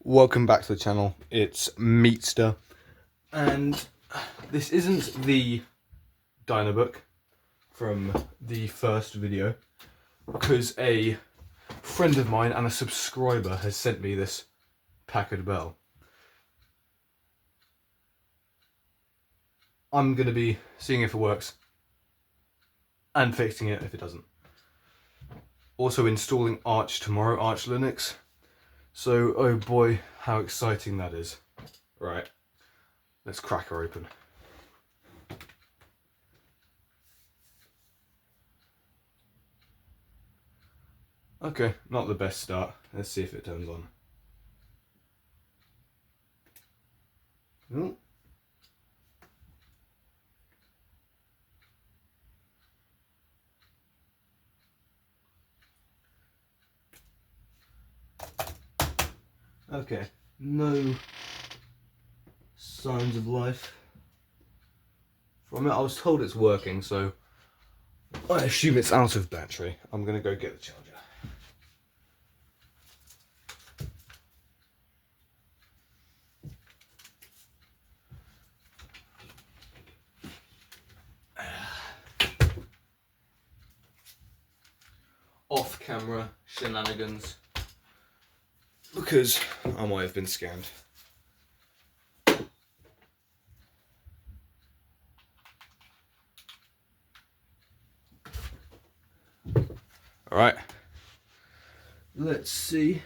Welcome back to the channel. It's Meatster, and this isn't the Dynabook from the first video, because a friend of mine and a subscriber has sent me this Packard Bell. I'm going to be seeing if it works and fixing it if it doesn't. Also installing Arch tomorrow, Arch Linux. So, oh boy, how exciting that is. Right, let's crack her open. Okay, not the best start. Let's see if it turns on. Ooh. Okay, no signs of life from it. I was told it's working, so I assume it's out of battery. I'm gonna go get the charger. Off-camera shenanigans, because I might have been scammed. Alright, let's see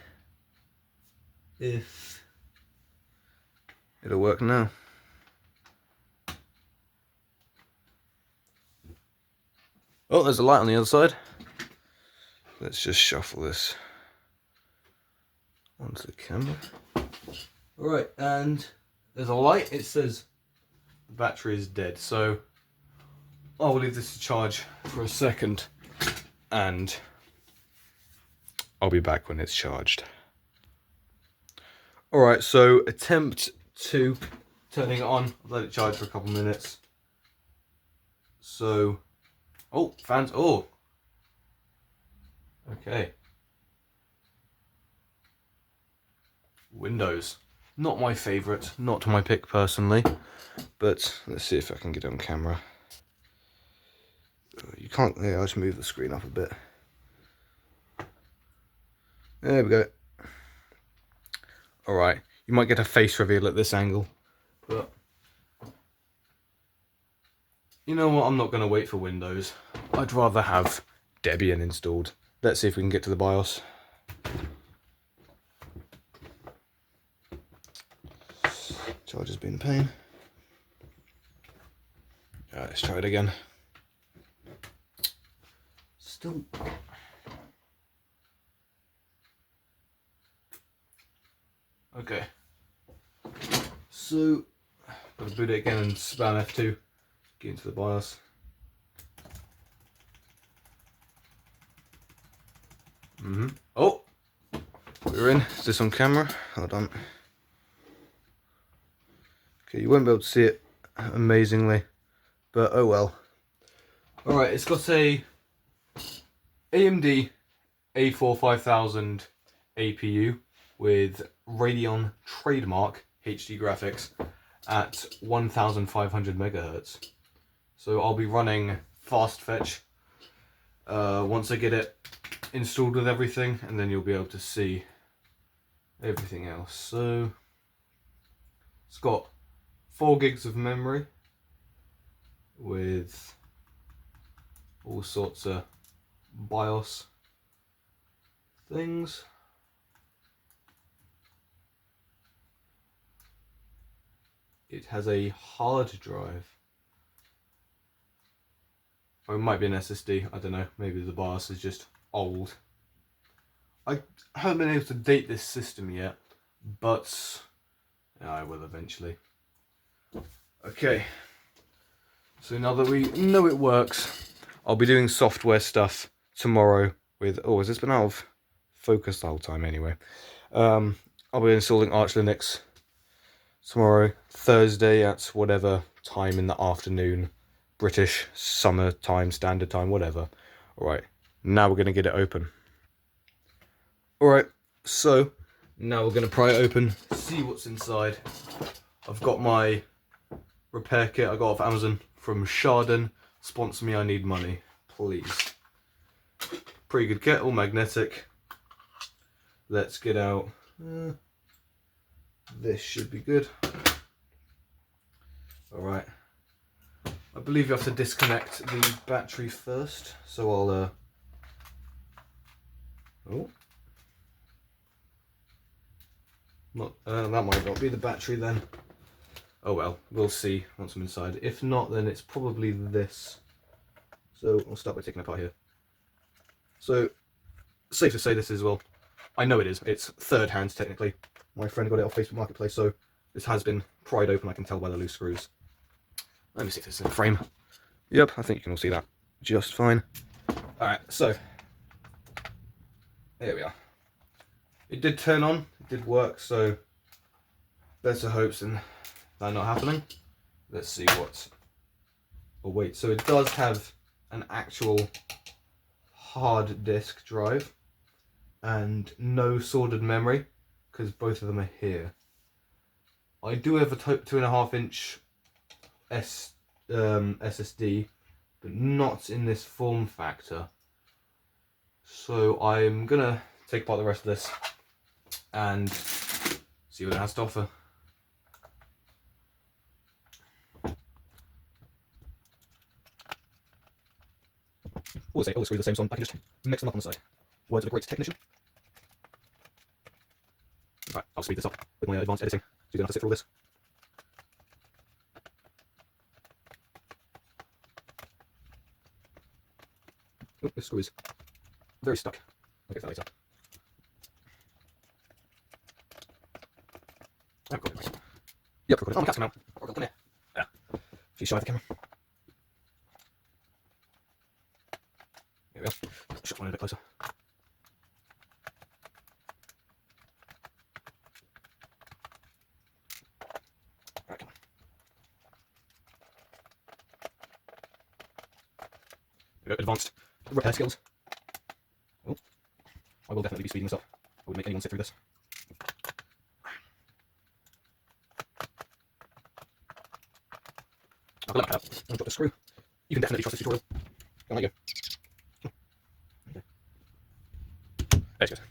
if it'll work now. Oh, there's a light on the other side. Let's just shuffle this onto the camera. Alright, and there's a light. It says the battery is dead, so I will leave this to charge for a second and I'll be back when it's charged. Alright, so attempt to turning it on. I'll let it charge for a couple minutes. So, oh, fans, oh. Okay. Windows. Not my favourite, not my pick personally, but let's see if I can get it on camera. You can't, yeah, I'll just move the screen up a bit. There we go. Alright, you might get a face reveal at this angle, but you know what, I'm not going to wait for Windows. I'd rather have Debian installed. Let's see if we can get to the BIOS. Charger's been a pain. Alright, let's try it again. Still. Okay. So, gotta boot it again and spam F2. Get into the BIOS. Oh! We're in. Is this on camera? Hold on. Okay, you won't be able to see it amazingly, but oh well. Alright, it's got a AMD A4 5000 APU with Radeon trademark HD graphics at 1500 megahertz. So I'll be running fast fetch once I get it installed with everything, and then you'll be able to see everything else. So it's got 4 gigs of memory with all sorts of BIOS things. It has a hard drive. Or it might be an SSD, I don't know, maybe the BIOS is just old. I haven't been able to date this system yet, but I will eventually. Okay, so now that we know it works, I'll be doing software stuff tomorrow with, oh, has this been out of focus the whole time anyway? I'll be installing Arch Linux tomorrow, Thursday at whatever time in the afternoon, British summer time, standard time, whatever. Alright, now we're going to get it open. Alright, so Now we're going to pry it open, see what's inside. I've got my repair kit I got off Amazon from Chardon. Sponsor me, I need money, please. Pretty good kit, all magnetic. Let's get out. This should be good. Alright. I believe you have to disconnect the battery first, so I'll that might not be the battery then. Oh well, we'll see once I'm inside. If not, then it's probably this. So I'll start by taking it apart here. So, safe to say this is, well, I know it is. It's third hand technically. My friend got it off Facebook Marketplace, so this has been pried open. I can tell by the loose screws. Let me see if this is in the frame. Yep, I think you can all see that just fine. Alright, so here we are. It did turn on, it did work, so better hopes than that not happening. Let's see what. Oh wait, so it does have an actual hard disk drive and no soldered memory, because both of them are here. I do have a 2.5 inch SSD, but not in this form factor. So I'm gonna take apart the rest of this and see what it has to offer. All the screws are the same, so I can just mix them up on the side. Words of a great technician. Right, I'll speed this up with my advanced editing, so you don't have to sit through all this. Oh, this screw is very stuck. I'll get that later. Oh, got it. Yep, got it. Oh, my cat's come out. Oh, come here. Yeah. She's shy of the camera. There we are. Shut one a bit closer. Right, come on. There we go, advanced repair skills. Oh, I will definitely be speeding this up. I wouldn't make anyone sit through this. I'll let that out. I'll drop the screw. You can definitely trust this tutorial. There you go. Okay. There she goes.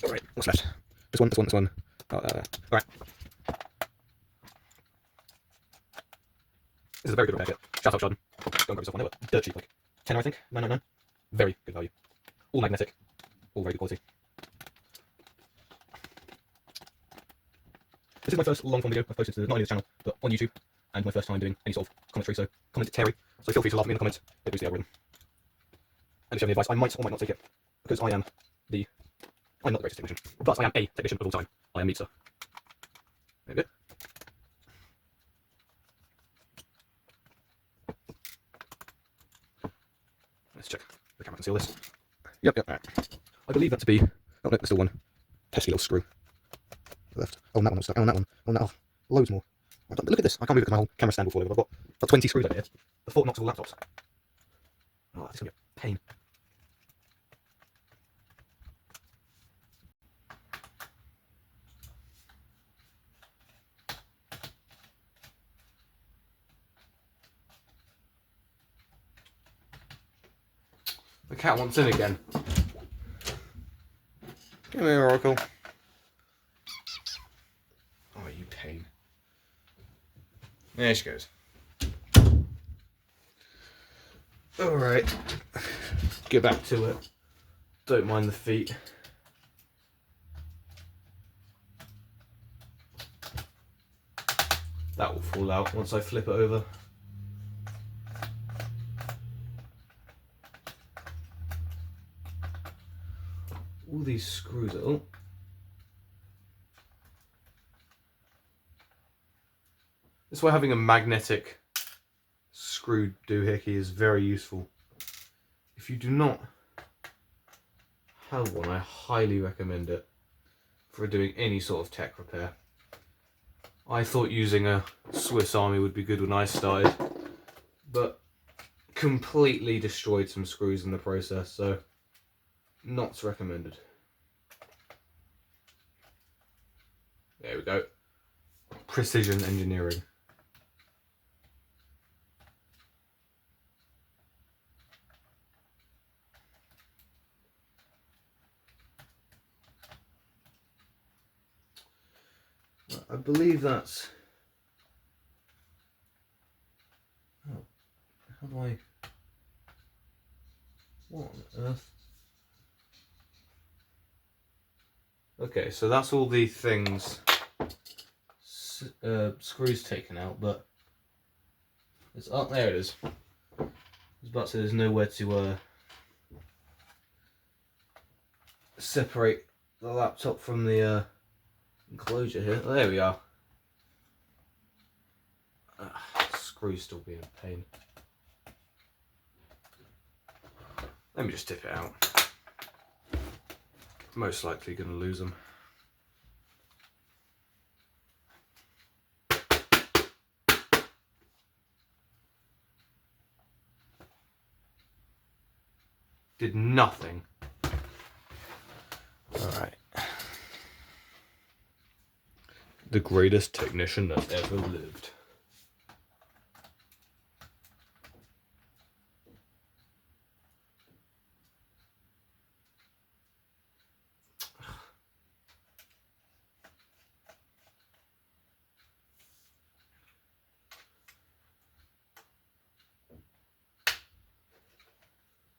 Alright, what's left? This one. Alright. This is a very good repair kit. Shout out Chardon. Don't grab yourself one. They were dirt cheap, like 10 I think, 9.99. Very good value. All magnetic. All very good quality. This is my first long form video I've posted to not only this channel, but on YouTube, and my first time doing any sort of commentary, so comment Terry. So feel free to laugh at me in the comments, it boosts the algorithm. And if you have any advice, I might or might not take it, because I'm not the greatest technician, but I am a technician of all time. I am Meetser. There we go. Let's check the camera can see all this. Yep. Right. I believe that to be. Oh no, there's still one pesky little screw left. Oh, and that one was stuck. Oh, and that one. Oh, and that. Oh, loads more. Look at this. I can't move it because my whole camera stand will fall over. I've got about 20 screws over here. The Fort Knox of all laptops. Oh, this is gonna be a pain. The cat wants in again. Come here, Oracle. Oh, you pain. There she goes. Alright. Get back to it. Don't mind the feet. That will fall out once I flip it over. All these screws are... Oh. That's why having a magnetic screw doohickey is very useful. If you do not have one, I highly recommend it for doing any sort of tech repair. I thought using a Swiss Army would be good when I started, but completely destroyed some screws in the process, so not recommended. There we go. Precision engineering. I believe that's... Oh, how do I... What on earth? Okay, so that's all the things, screws taken out, but it's up there. It is. I was about to say there's nowhere to separate the laptop from the enclosure here. Oh, there we are. Screws still being a pain. Let me just tip it out. Most likely going to lose them. Did nothing. Alright. The greatest technician that ever lived.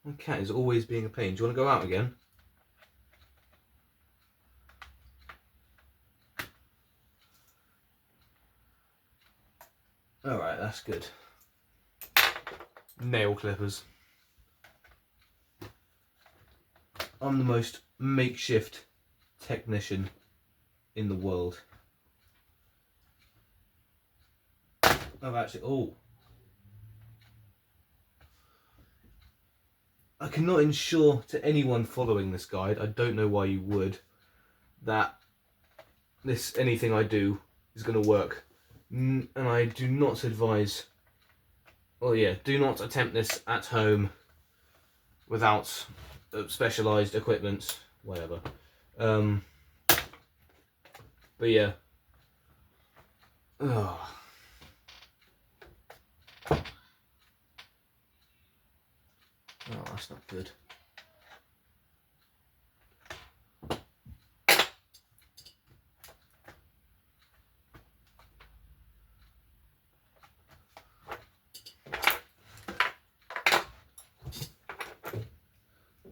My cat is always being a pain. Do you want to go out again? Alright, that's good. Nail clippers. I'm the most makeshift technician in the world. I've actually... Oh. I cannot ensure to anyone following this guide, I don't know why you would, that anything I do is going to work. And I do not advise, well yeah, do not attempt this at home without specialised equipment, whatever. But yeah. Oh. Oh, that's not good.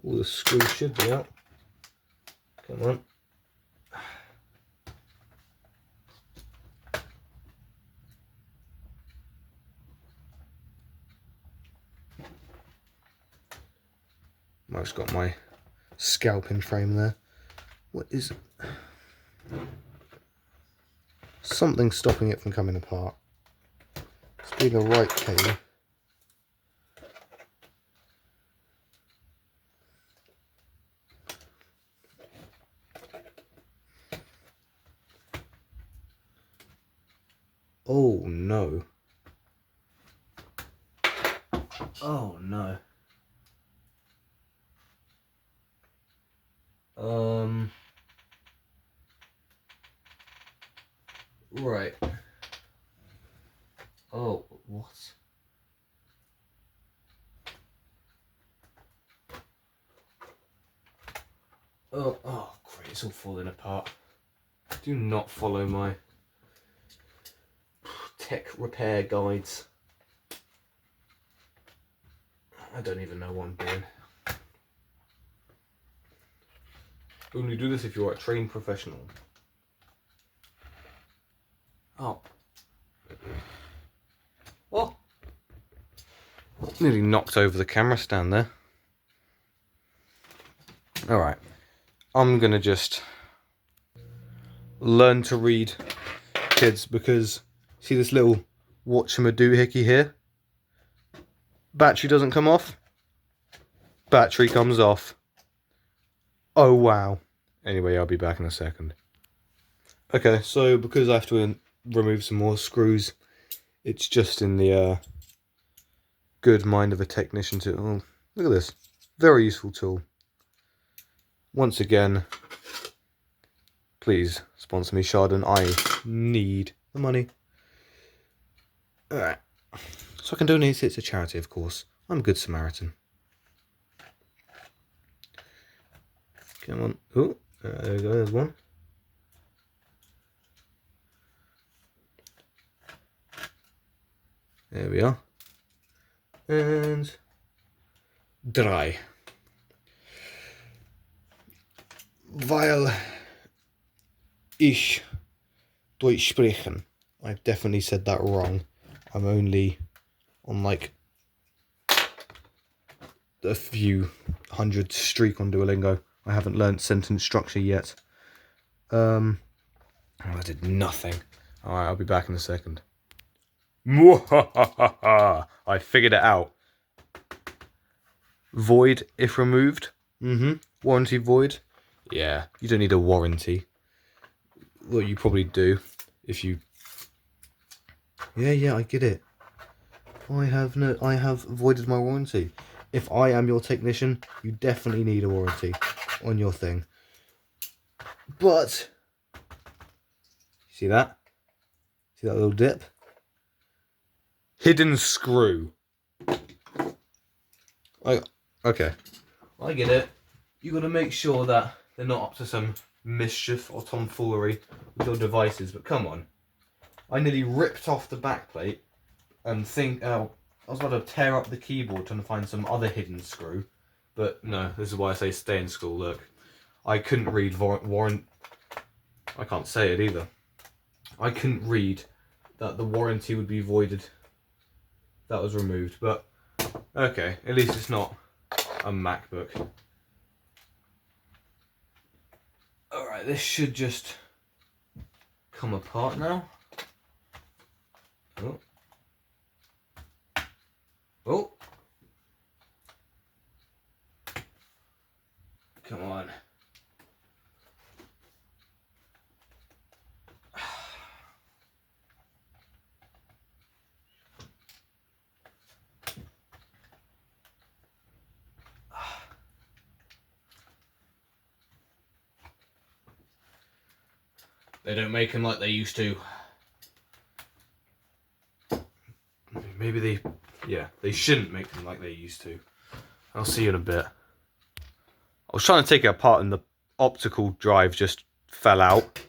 All the screws should be out. Come on. I've just got my scalping frame there. What is it? Something stopping it from coming apart. It's being a right cable. Oh no. Oh no. Right. Oh, what? Oh, great, it's all falling apart. Do not follow my tech repair guides. I don't even know what I'm doing. Only do this if you're a trained professional. Oh. What? Nearly knocked over the camera stand there. Alright. I'm gonna just learn to read, kids, because see this little whatchamadoohickey here? Battery doesn't come off. Battery comes off. Oh wow. Anyway, I'll be back in a second. Okay, so because I have to remove some more screws, it's just in the good mind of a technician to... Oh, look at this. Very useful tool. Once again, please Sponsor me, Chardon. I need the money. Alright. So I can donate it to charity, of course. I'm a good Samaritan. Come on. Oh, there we go. There's one. There we are. And dry. Weil ich Deutsch sprechen. I've definitely said that wrong. I'm only on like a few hundred streak on Duolingo. I haven't learnt sentence structure yet. I did nothing. Alright, I'll be back in a second. I figured it out. Void if removed. Warranty void. Yeah, you don't need a warranty. Well, you probably do if you. Yeah, I get it. I have voided my warranty. If I am your technician, you definitely need a warranty on your thing. But see that? See that little dip? Hidden screw. Okay. I get it. You got to make sure that they're not up to some mischief or tomfoolery with your devices. But come on, I nearly ripped off the backplate and I was about to tear up the keyboard trying to find some other hidden screw. But no, this is why I say stay in school. Look, I couldn't read I can't say it either. I couldn't read that the warranty would be voided. That was removed, but okay, at least it's not a MacBook. Alright, this should just come apart now. Oh. Come on. They don't make them like they used to. Maybe they shouldn't make them like they used to. I'll see you in a bit. I was trying to take it apart and the optical drive just fell out.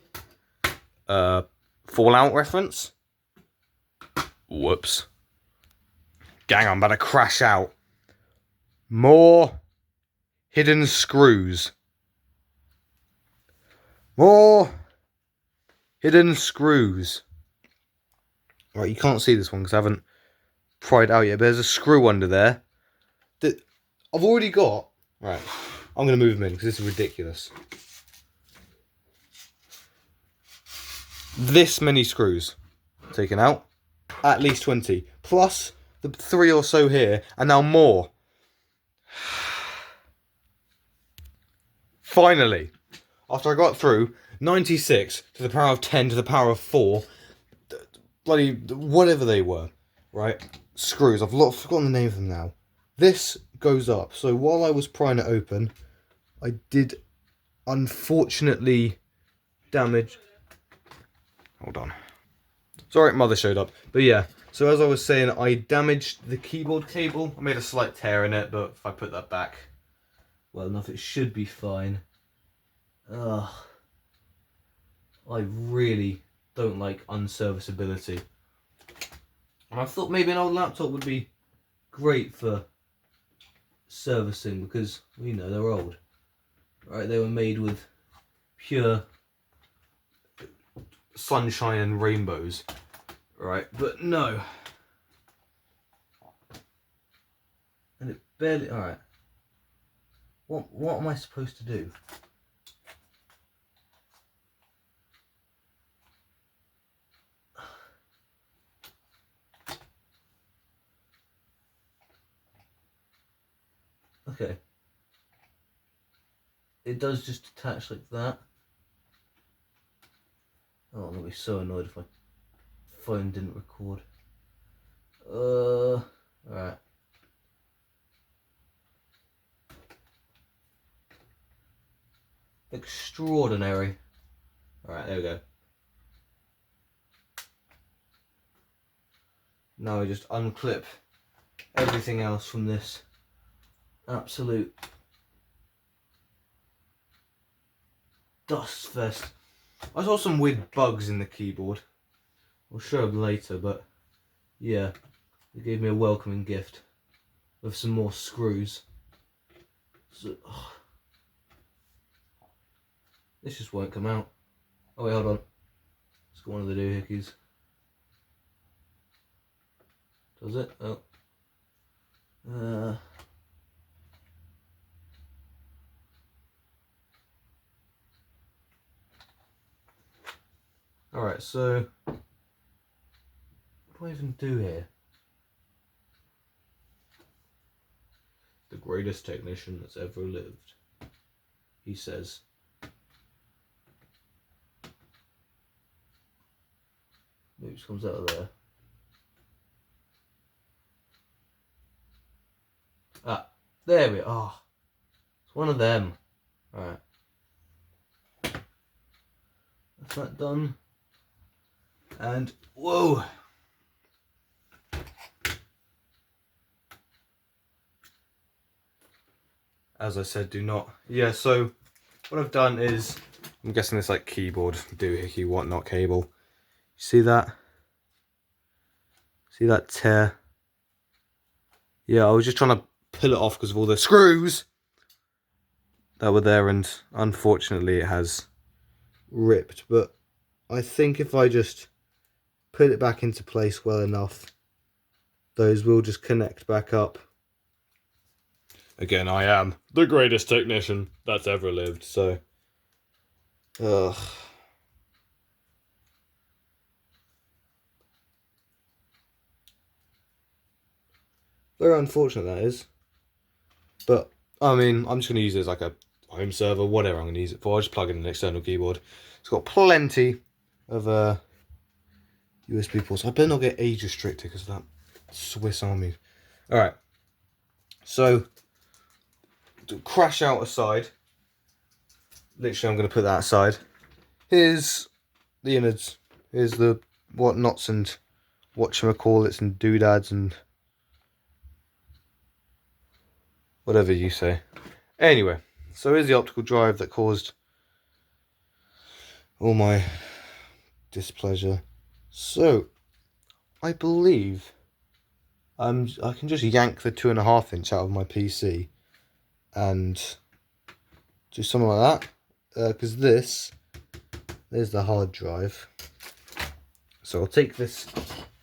Fallout reference? Whoops. Gang, I'm about to crash out. More hidden screws. More hidden screws. Right, you can't see this one because I haven't pried it out yet, but there's a screw under there that I've already got. Right, I'm going to move them in because this is ridiculous. This many screws taken out, at least 20, plus the 3 or so here, and now more. Finally, after I got through 96 to the power of 10 to the power of 4, bloody whatever they were, right? Screws. I've forgotten the name of them now. This goes up. So while I was prying it open, I did unfortunately damage. Hold on. Sorry, mother showed up. But yeah, so as I was saying, I damaged the keyboard cable. I made a slight tear in it, but if I put that back well enough, it should be fine. Ugh. I really don't like unserviceability. And I thought maybe an old laptop would be great for servicing because, you know, they're old. Right, they were made with pure sunshine and rainbows. Right, but no. And it barely, alright. What am I supposed to do? Okay. It does just attach like that. Oh, I'm gonna be so annoyed if my phone didn't record. Alright. Extraordinary. Alright, there we go. Now I just unclip everything else from this absolute dust fest. I saw some weird bugs in the keyboard. I'll show them later, but yeah, they gave me a welcoming gift of some more screws. So, this just won't come out. Oh wait, hold on. It's got one of the doohickeys. Does it? Oh. Alright, so what do I even do here? The greatest technician that's ever lived, he says. Maybe it comes out of there. Ah, there we are. Oh, it's one of them. Alright. That's that done. And, whoa! As I said, do not. Yeah, so what I've done is, I'm guessing this like keyboard, doohickey, whatnot cable. See that? See that tear? Yeah, I was just trying to pull it off because of all the screws that were there, and unfortunately it has ripped. But I think if I just put it back into place well enough, those will just connect back up. Again, I am the greatest technician that's ever lived, so... Ugh. Very unfortunate, that is. But, I mean, I'm just going to use it as like a home server, whatever I'm going to use it for. I'll just plug in an external keyboard. It's got plenty of USB ports. I better not get age restricted because of that Swiss Army. Alright. So, to crash out aside. Literally, I'm going to put that aside. Here's the innards. Here's the whatnots and whatchamacallits and doodads and whatever you say. Anyway, so here's the optical drive that caused all my displeasure. So, I believe I can just yank the 2.5 inch out of my PC and do something like that. Because there's the hard drive. So I'll take this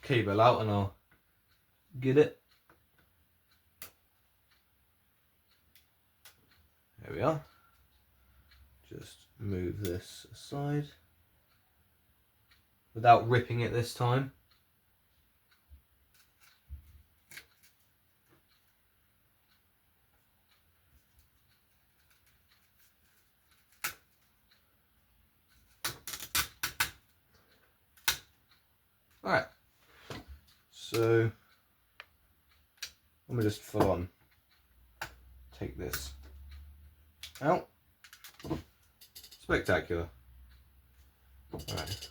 cable out and I'll get it. There we are. Just move this aside without ripping it this time. Alright, so let me just full on take this out. Spectacular. Alright.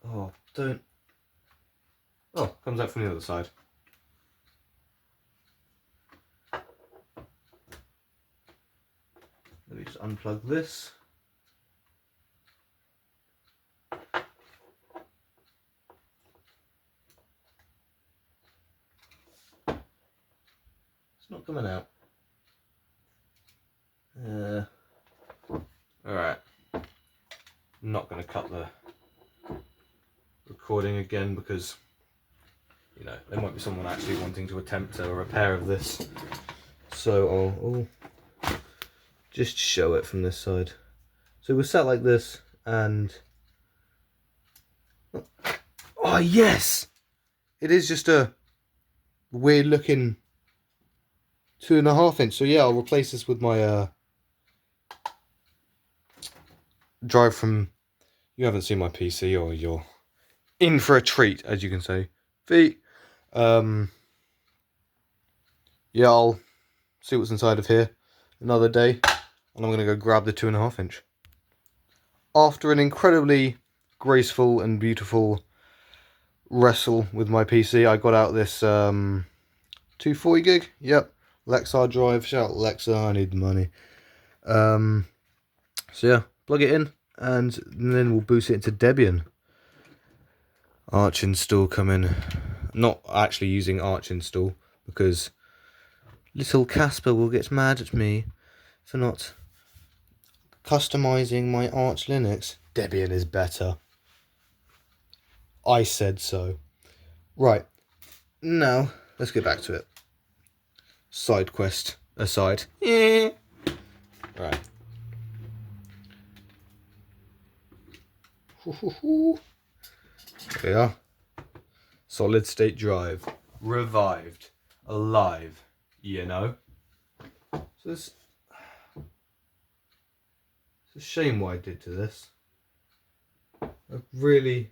Oh, don't. Oh, comes out from the other side. Let me just unplug this. Not coming out. Alright. I'm not going to cut the recording again because, you know, there might be someone actually wanting to attempt a repair of this. So I'll just show it from this side. So we're sat like this and... Oh yes! It is just a weird looking 2.5 inch. So yeah, I'll replace this with my drive from. You haven't seen my PC, or you're in for a treat, as you can say. Yeah, I'll see what's inside of here another day, and I'm gonna go grab the 2.5 inch. after an incredibly graceful and beautiful wrestle with my PC, I got out this 240 gig. Yep, Lexar drive. Shout out Lexar, I need the money. So yeah, plug it in, and then we'll boost it into Debian. Arch install coming. Not actually using Arch install because little Casper will get mad at me for not customizing my Arch Linux. Debian is better. I said so. Right, now let's get back to it. Side quest aside. Right. Here we are. Solid state drive. Revived. Alive. You know? So it's a shame what I did to this. I really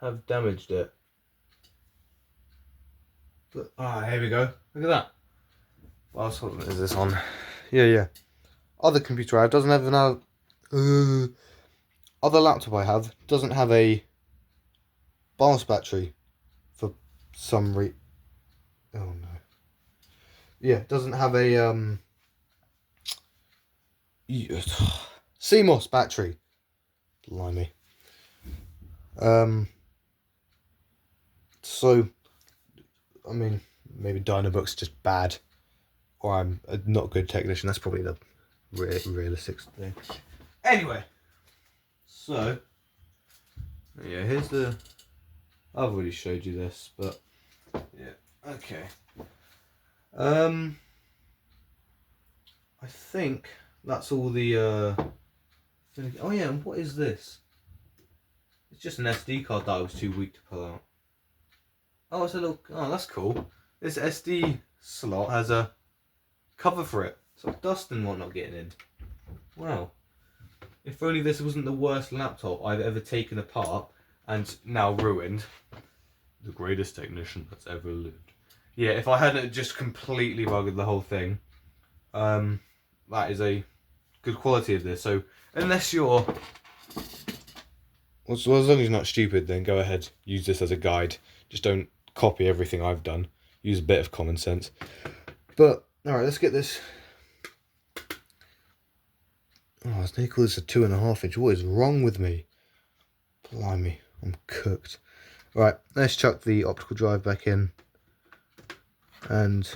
have damaged it. But, here we go. Look at that. What else is this on? Yeah. Other computer I have doesn't have an other laptop I have doesn't have a BIOS battery for some reason. Oh no. Yeah, doesn't have a CMOS battery. Blimey. So, I mean, maybe Dynabook's just bad, or I'm a not good technician. That's probably the realistic thing. Anyway, so yeah, here's the. I've already showed you this, but yeah, okay. I think that's all the. Oh yeah, and what is this? It's just an SD card that I was too weak to pull out. Oh, it's a little. Oh, that's cool. This SD slot has a cover for it, so dust and whatnot getting in. Wow. If only this wasn't the worst laptop I've ever taken apart and now ruined. The greatest technician that's ever lived. Yeah, if I hadn't just completely buggered the whole thing, that is a good quality of this. So unless you're, well, as long as you're not stupid, then go ahead, use this as a guide. Just don't copy everything I've done. Use a bit of common sense. But alright, let's get this. Oh, they call this a 2.5 inch. What is wrong with me? Blimey, I'm cooked. Right, let's chuck the optical drive back in and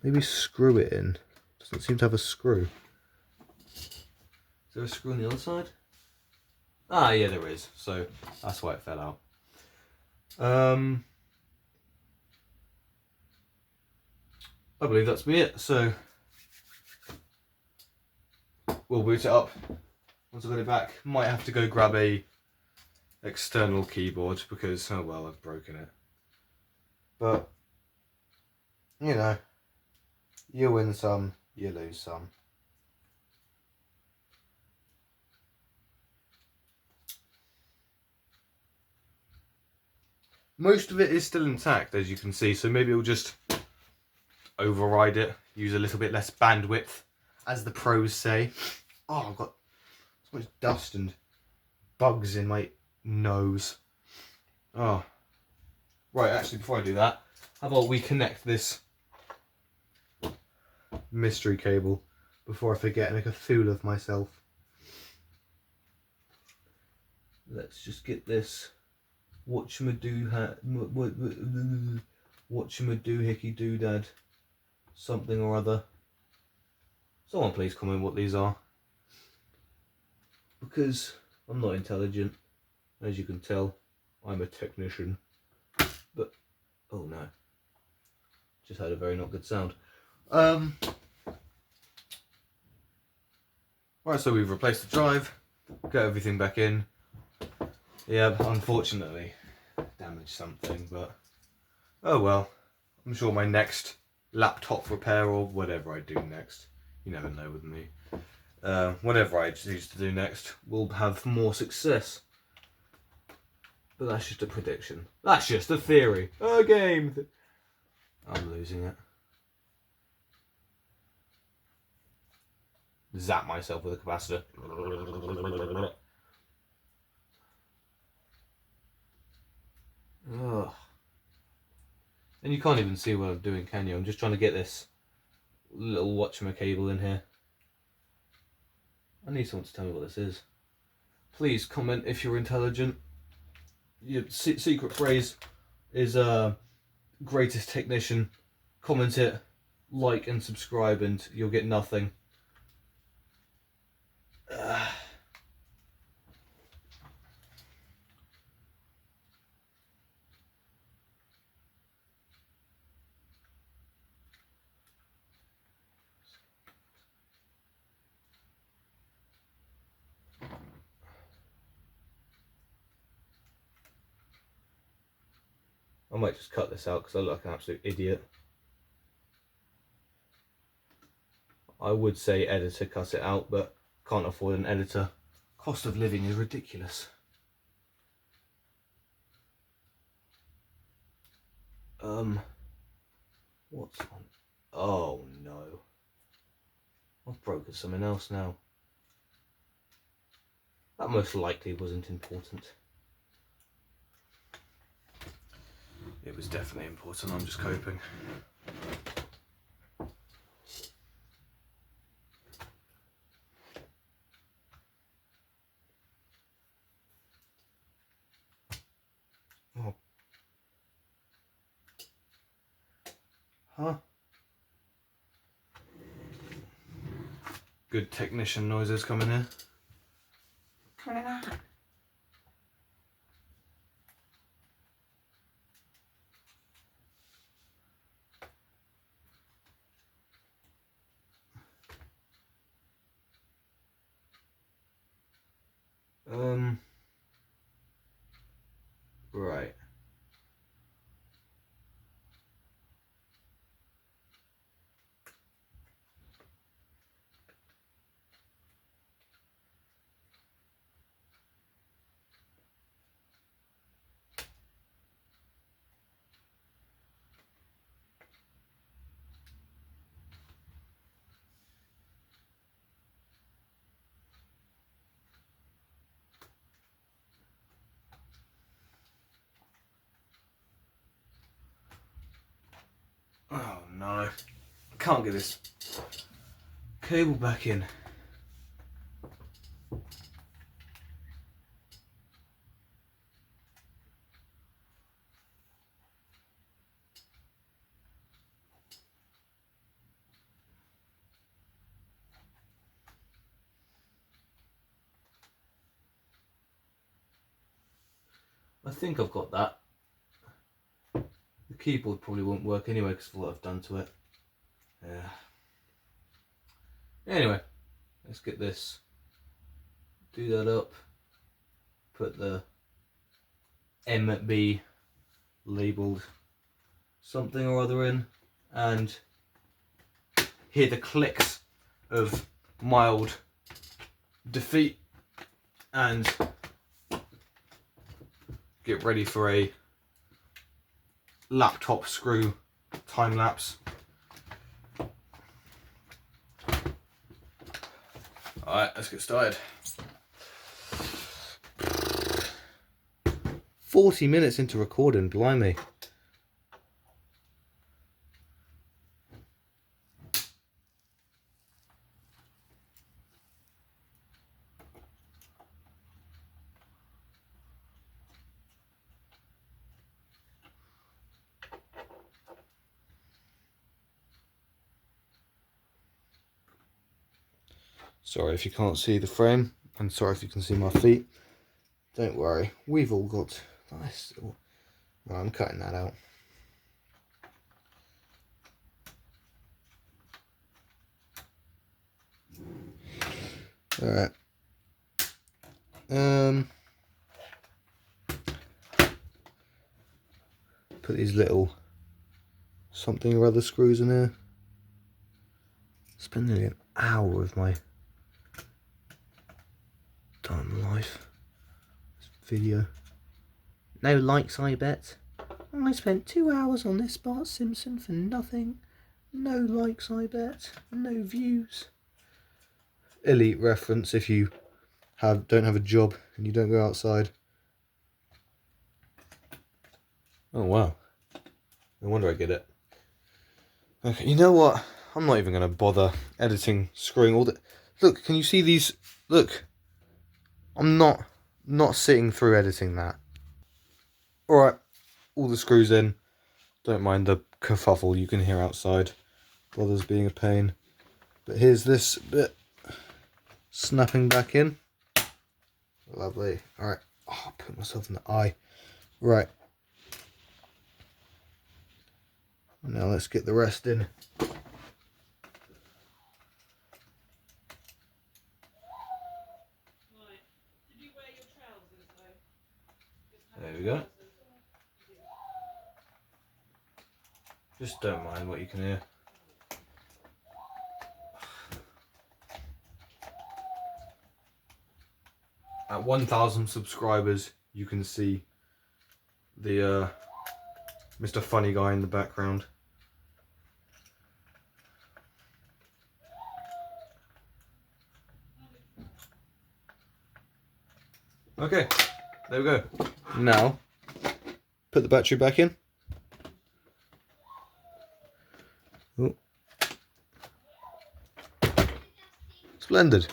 maybe screw it in. Doesn't seem to have a screw. Is there a screw on the other side? Ah, yeah, there is. So that's why it fell out. I believe that's me it. So we'll boot it up once I've got it back. Might have to go grab a external keyboard because, oh well, I've broken it. But, you know, you win some, you lose some. Most of it is still intact, as you can see, so maybe we'll just override it, use a little bit less bandwidth, as the pros say. Oh, I've got so much dust and bugs in my nose. Oh. Right, actually, before I do that, how about we connect this mystery cable before I forget and make a fool of myself. Let's just get this whatchamadoohickey doodad something or other. Someone please comment what these are, because I'm not intelligent, as you can tell. I'm a technician, but oh no, just had a very not good sound. Right, so we've replaced the drive, got everything back in. Yeah, unfortunately damaged something, but oh well. I'm sure my next laptop repair or whatever I do next, you never know with me, whatever I choose to do next will have more success. But that's just a prediction. That's just a theory. A game. I'm losing it. zap myself with a capacitor. Ugh. And you can't even see what I'm doing, can you? I'm just trying to get this little Watchman cable in here. I need someone to tell me what this is. Please comment if you're intelligent. Your secret phrase is greatest technician. Comment it, like and subscribe, and you'll get nothing. I might just cut this out because I look like an absolute idiot. I would say editor, cut it out, but can't afford an editor. Cost of living is ridiculous. What's on? Oh no. I've broken something else now. That most likely wasn't important. It was definitely important, I'm just coping. Oh. Huh? Good technician noises coming here. Coming out. Right. Oh no. Can't get this cable back in. I think I've got that. The keyboard probably won't work anyway because of what I've done to it. Yeah. Anyway, let's get this. Do that up. Put the MB labelled something or other in, and hear the clicks of mild defeat, and get ready for a laptop screw time lapse. Alright, let's get started. 40 minutes into recording, blimey. Sorry if you can't see the frame, and sorry if you can see my feet. Don't worry, we've all got nice. Well, I'm cutting that out. Alright. Put these little something or other screws in here. Spend nearly an hour of my damn life. This video. No likes, I bet. I spent 2 hours on this Bart Simpson for nothing. No likes, I bet. No views. elite reference if you don't have a job and you don't go outside. Oh wow, no wonder I get it. Okay, you know what? I'm not even going to bother editing, screwing all the... Look, can you see these? Look, I'm not sitting through editing that. Alright, all the screws in. Don't mind the kerfuffle you can hear outside. Brother's being a pain. But here's this bit snapping back in. Lovely. Alright. Oh, I put myself in the eye. Right. Now let's get the rest in. There we go. Just don't mind what you can hear. At 1,000 subscribers, you can see the Mr. Funny Guy in the background. Okay, there we go. Now, put the battery back in. Oh. Splendid.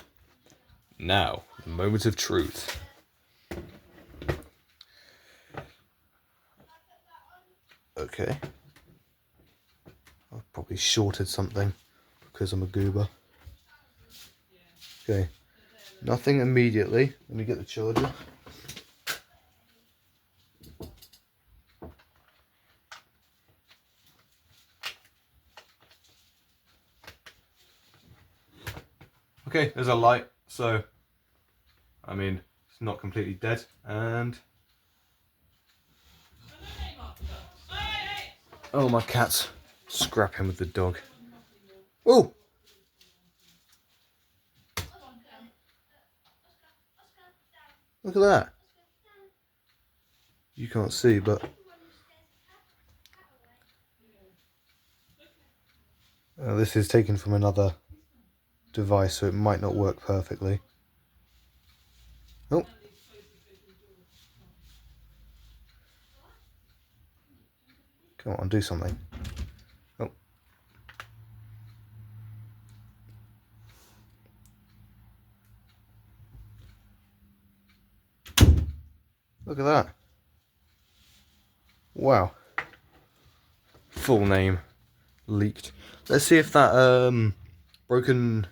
Now, the moment of truth. Okay. I've probably shorted something because I'm a goober. Okay. Nothing immediately. Let me get the charger. Okay, there's a light, so I mean it's not completely dead. And oh, my cat's scrapping with the dog. Oh! Look at that. You can't see, but this is taken from another device, so it might not work perfectly. Oh. Come on, do something. Oh. Look at that. Wow. Full name leaked. Let's see if that broken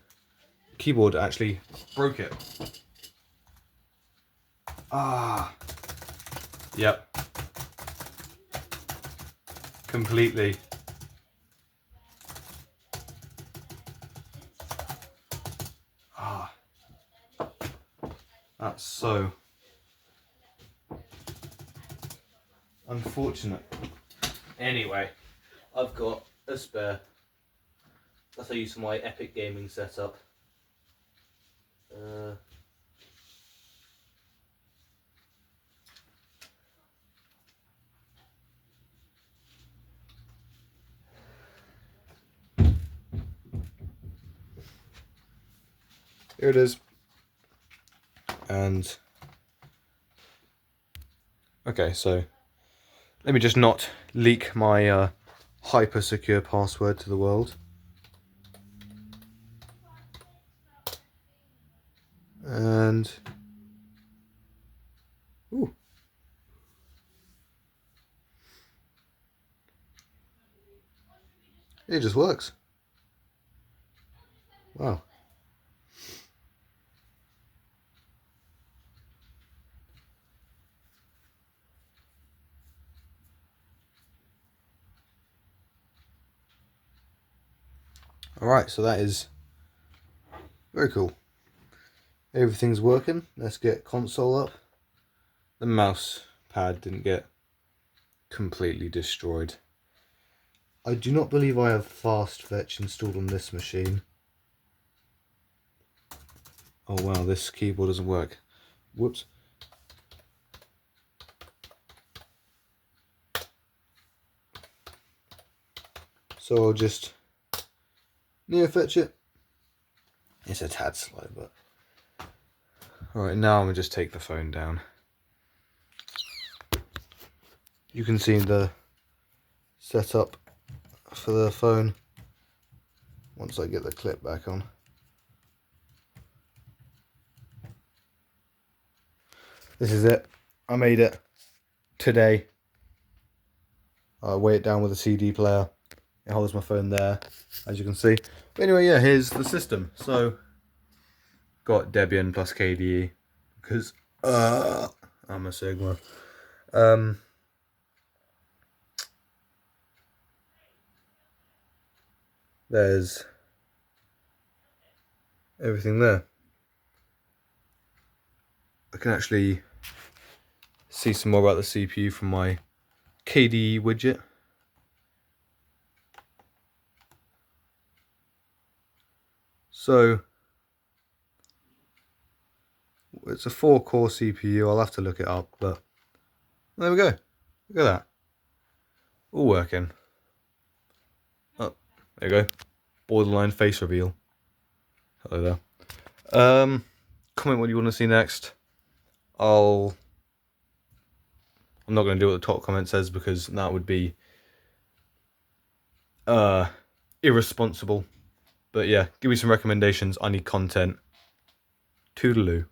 keyboard actually broke it. Ah. Yep. Completely. Ah. That's so unfortunate. Anyway, I've got a spare. That's how I use for my epic gaming setup. Here it is. And okay, so let me just not leak my hyper secure password to the world. And ooh. It just works. Wow. Alright, so that is very cool. Everything's working. Let's get console up. The mouse pad didn't get completely destroyed. I do not believe I have fast fetch installed on this machine. Oh wow, this keyboard doesn't work. Whoops. So I'll just near fetch it It's a tad slow, but... Right, now I'm going to just take the phone down. You can see the setup for the phone once I get the clip back on. This is it. I made it today. I weigh it down with a CD player. It holds my phone there, as you can see. But anyway, yeah, here's the system. So, got Debian plus KDE because I'm a Sigma. There's everything there. I can actually see some more about the CPU from my KDE widget. So it's a 4-core CPU. I'll have to look it up, but there we go. Look at that. All working. Oh, there you go. Borderline face reveal. Hello there. Comment what you want to see next. I'm not going to do what the top comment says because that would be irresponsible. But yeah, give me some recommendations. I need content. Toodaloo.